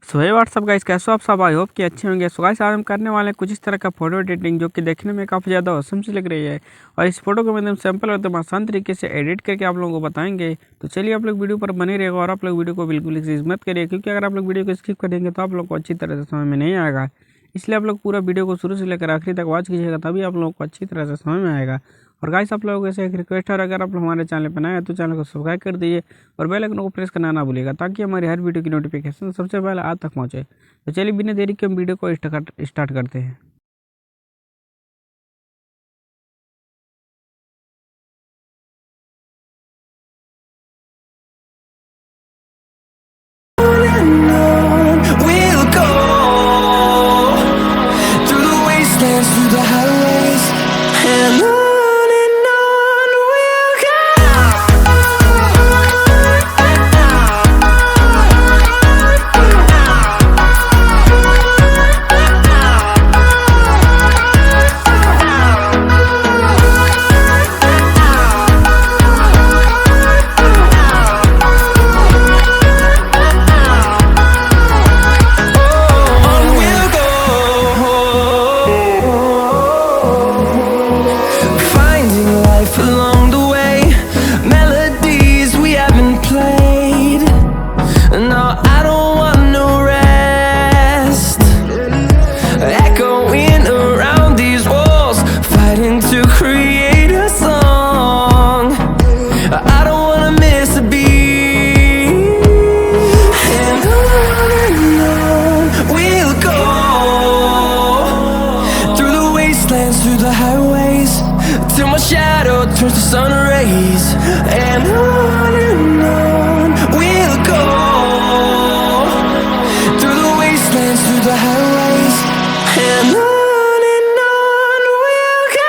सो हे WhatsApp guys, कैसे हो आप सब? आई होप कि अच्छे होंगे। सो गाइस, आज हम करने वाले हैं कुछ इस तरह का फोटो एडिटिंग जो कि देखने में काफ़ी ज़्यादा औसम सी लग रही है। और इस फोटो को एकदम सिंपल और एकदम आसान तरीके से एडिट करके आप लोगों को बताएंगे। तो चलिए आप लोग वीडियो पर बने रहेगा और आप लोग वीडियो को बिल्कुल स्किप मत करिए, क्योंकि अगर आप लोग वीडियो को स्किप करेंगे तो आप लोग को अच्छी तरह से समझ में नहीं आएगा। इसलिए आप लोग पूरा वीडियो को शुरू से लेकर आखिरी तक वॉच कीजिएगा, तभी आप लोगों को अच्छी तरह से समझ में आएगा। और गाइस, आप लोगों से एक रिक्वेस्ट है, अगर आप लोग हमारे चैनल पर नए हैं तो चैनल को सब्सक्राइब कर दीजिए और बेल आइकन को प्रेस करना ना भूलिएगा, ताकि हमारी हर वीडियो की नोटिफिकेशन सबसे पहले आप तक पहुंचे। तो चलिए बिना देरी के हम वीडियो को स्टार्ट करते हैं। Along the way, melodies we haven't played. No, I don't want no rest. Echoing around these walls, fighting to create a song. I don't wanna miss a beat. And on we'll go, through the wastelands, through the highways, till my shadow turns to sun rays. And on we'll go, through the wastelands, through the highways. And on we'll go.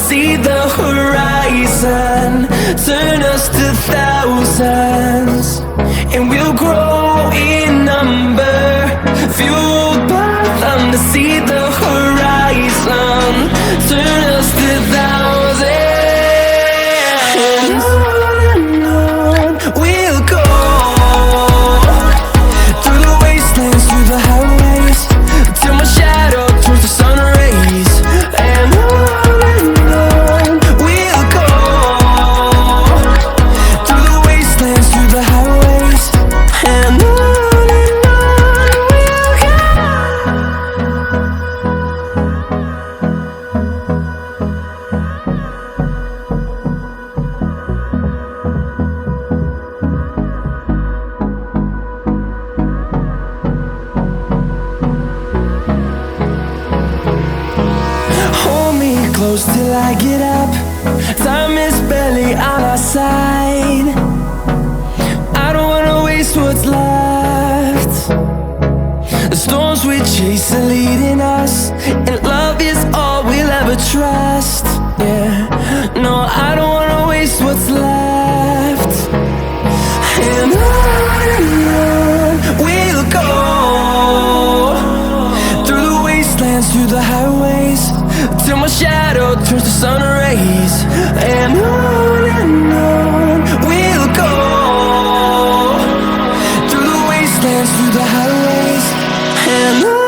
See the horizon, turn us to thousands, and we'll grow in number, fueled by them to see the horizon, turn us to thousands. And on we'll go, through the wastelands, through the highways, till my shadow turns to sun rays. And close till I get up. Time is barely on our side. I don't wanna waste what's left. The storms we chase are leading us, and love is all we'll ever trust. Yeah, no, I don't wanna waste what's left. And on we'll go, through the wastelands, through the highways, till my shadow turns to sun rays. And on we'll go, through the wastelands, through the highways. And on.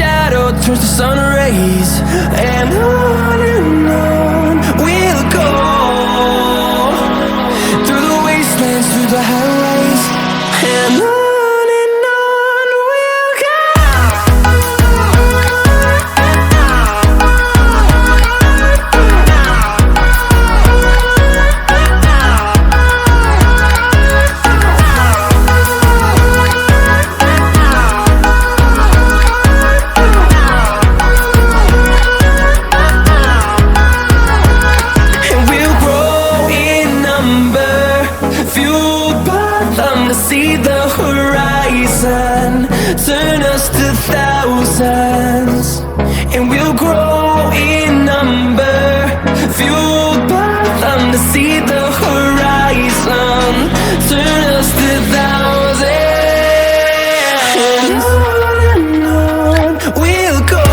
shadow turns to sun rays, and on we'll go, through the wastelands, through the highways, and on we'll go. And we'll grow in number, fueled by them to see the horizon, turn us to thousands. And we'll grow in number, fueled by them to see the horizon, turn us to thousands. And on we'll go,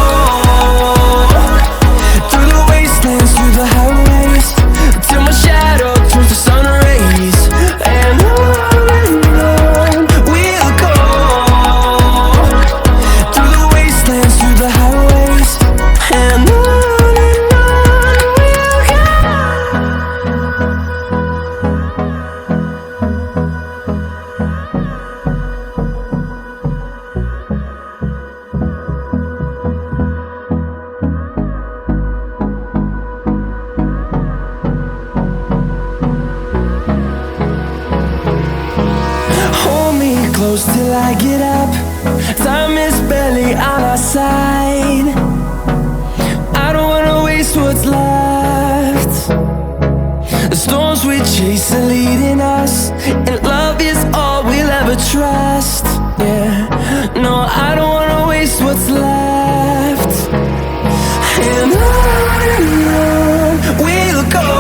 through the wastelands, through the highways, till my shadow turns to sun rays, and on we'll go, through the wastelands, through the highways, and on we'll go. Hold me close till I get up. Time is barely on our side. I don't wanna waste what's left. The storms we chase are leading us, and love is all we'll ever trust. Yeah, no, I don't wanna waste what's left. And on we'll go,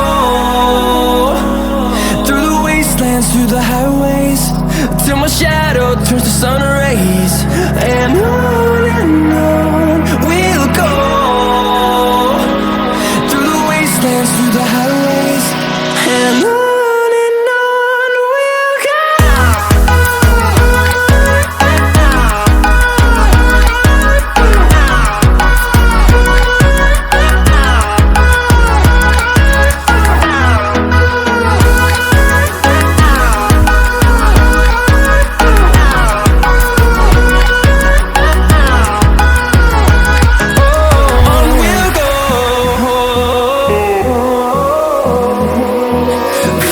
through the wastelands, through the highways, till my shadow turns to sun rays, and on we'll go, through the wastelands, through the highways, and on we'll go. On we'll go,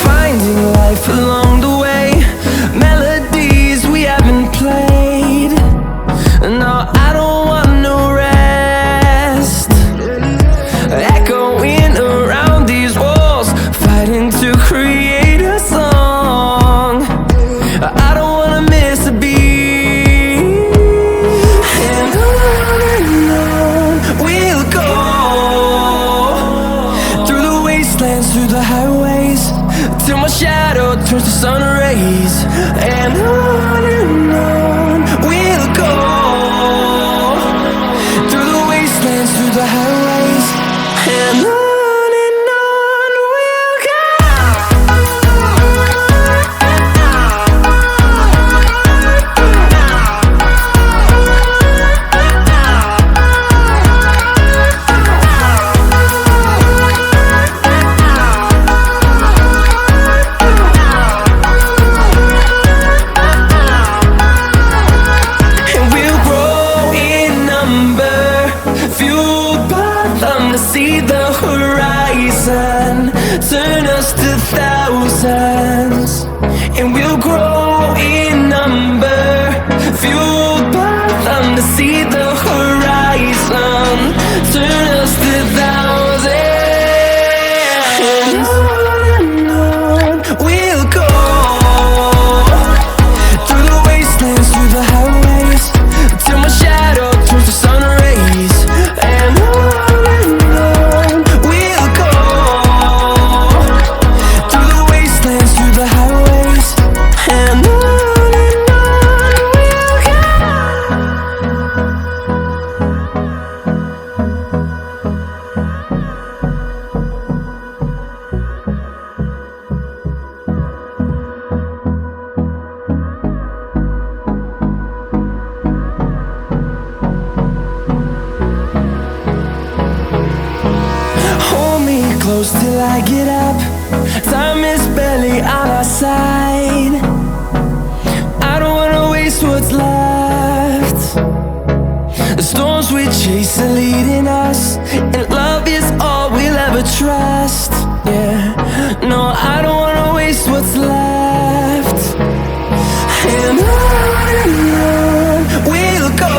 finding life along the way, melodies we haven't played. No, I don't want no rest, echoing around these walls, fighting to create a song. I don't wanna miss a beat. And on we'll go, through the wastelands, through the highways, till my shadow turns to sun rays, and on we'll go, through the wastelands, through the highways, and on we'll go. And we'll grow in number, fueled by them to see the horizon, turn us to thousands. And we'll grow in number, fueled by them to see the horizon, turn us to thousands. And on we'll go, through the wastelands, through the highways, till my shadow turns to sun rays, and on we'll go, through the wastelands, through the highways, and on we'll go. I get up, time is barely on our side. I don't wanna waste what's left. The storms we chase are leading us, and love is all we'll ever trust. Yeah, no, I don't wanna waste what's left. And on we'll go,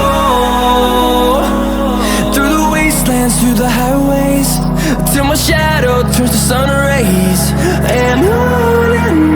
through the wastelands, through the highways, till my shadow turns to sun rays. And on